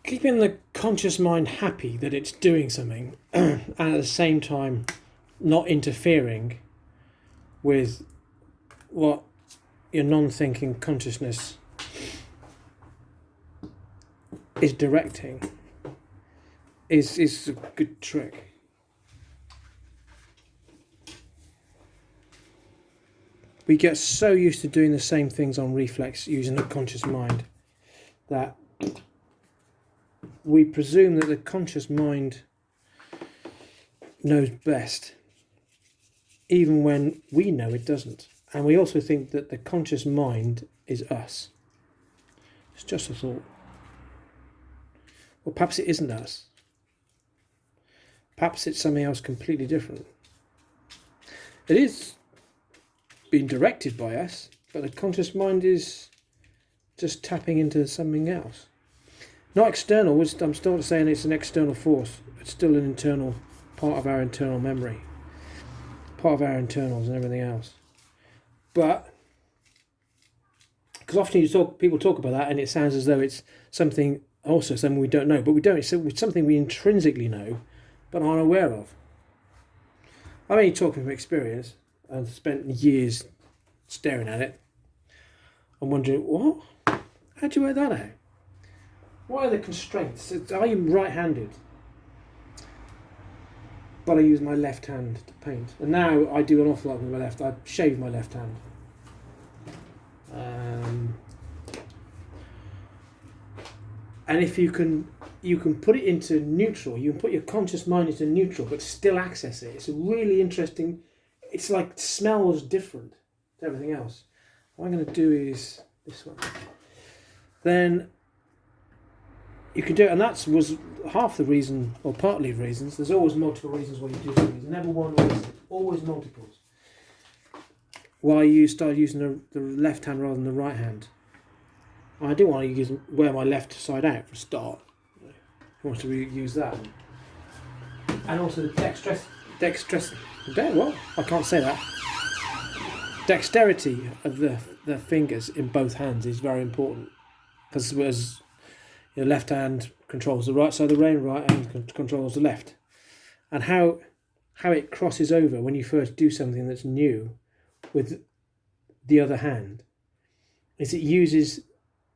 keeping the conscious mind happy that it's doing something, and at the same time not interfering with what your non-thinking consciousness is directing, is a good trick. We get so used to doing the same things on reflex using the conscious mind that we presume that the conscious mind knows best, even when we know it doesn't. And we also think that the conscious mind is us. It's just a thought. Or perhaps it isn't us. Perhaps it's something else completely different. It is being directed by us, but the conscious mind is just tapping into something else. Not external, I'm still saying it's an external force. It's still an internal part of our internal memory, part of our internals and everything else. But, because often people talk about that and it sounds as though it's something we don't know, but we don't. It's something we intrinsically know, but aren't aware of. I'm only talking from experience. I've spent years staring at it and wondering, what? How'd you work that out? What are the constraints? Are you right-handed? But I use my left hand to paint. And now I do an awful lot with my left. I shave my left hand. And if you can put it into neutral. You can put your conscious mind into neutral, but still access it. It's a really interesting. It's like smells different to everything else. What I'm going to do is this one. Then you can do it, and that was half the reason, or partly the reasons. There's always multiple reasons why you do things. Never one reason, always multiples. Why you started using the left hand rather than the right hand. I do want to wear my left side out for a start. I want to use that. And also the what? I can't say that. Dexterity of the fingers in both hands is very important, because as your left hand controls the right side of the brain, right hand controls the left, and how it crosses over when you first do something that's new with the other hand is it uses.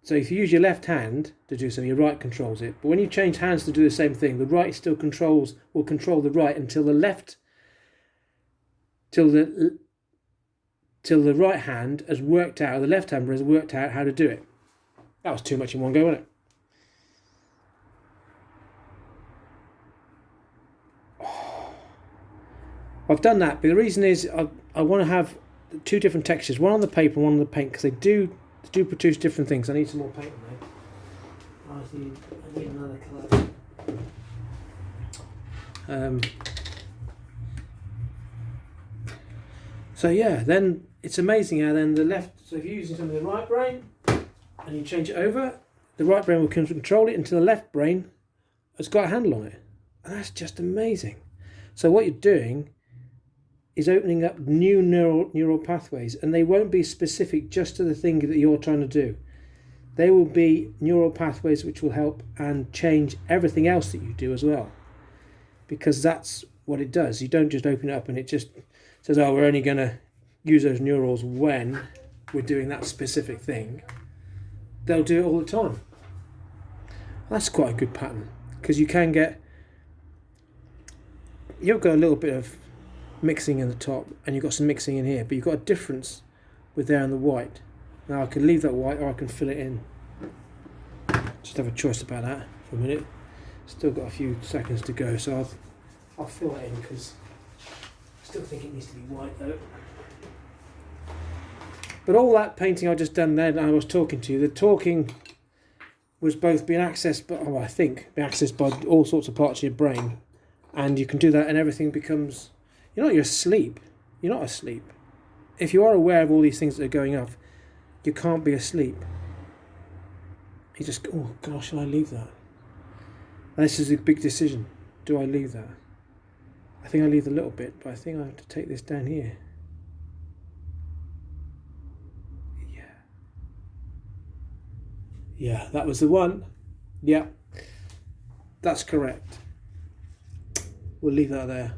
So if you use your left hand to do something, your right controls it. But when you change hands to do the same thing, the right still will control the right until the right hand has worked out, or the left hand has worked out how to do it. That was too much in one go, wasn't it? I've done that, but the reason is I want to have two different textures, one on the paper and one on the paint, because they do produce different things. I need some more paint on there. I need another colour. So yeah, then it's amazing how then the left, so if you're using some of the right brain and you change it over, the right brain will control it until the left brain has got a handle on it. And that's just amazing. So what you're doing is opening up new neural pathways, and they won't be specific just to the thing that you're trying to do. They will be neural pathways which will help and change everything else that you do as well, because that's what it does. You don't just open it up and it just says, oh, we're only going to use those neurals when we're doing that specific thing. They'll do it all the time. That's quite a good pattern, because you've got a little bit of mixing in the top, and you've got some mixing in here, but you've got a difference with there and the white. Now I can leave that white, or I can fill it in. Just have a choice about that for a minute. Still got a few seconds to go, so I'll fill it in, because I still think it needs to be white though. But all that painting I just done then, I was talking to you, the talking was both being accessed by all sorts of parts of your brain, and you can do that and everything becomes. You're not asleep. You're not asleep. If you are aware of all these things that are going off, you can't be asleep. You just go, oh gosh, shall I leave that? And this is a big decision. Do I leave that? I think I leave a little bit, but I think I have to take this down here. Yeah, that was the one. Yeah. That's correct. We'll leave that there.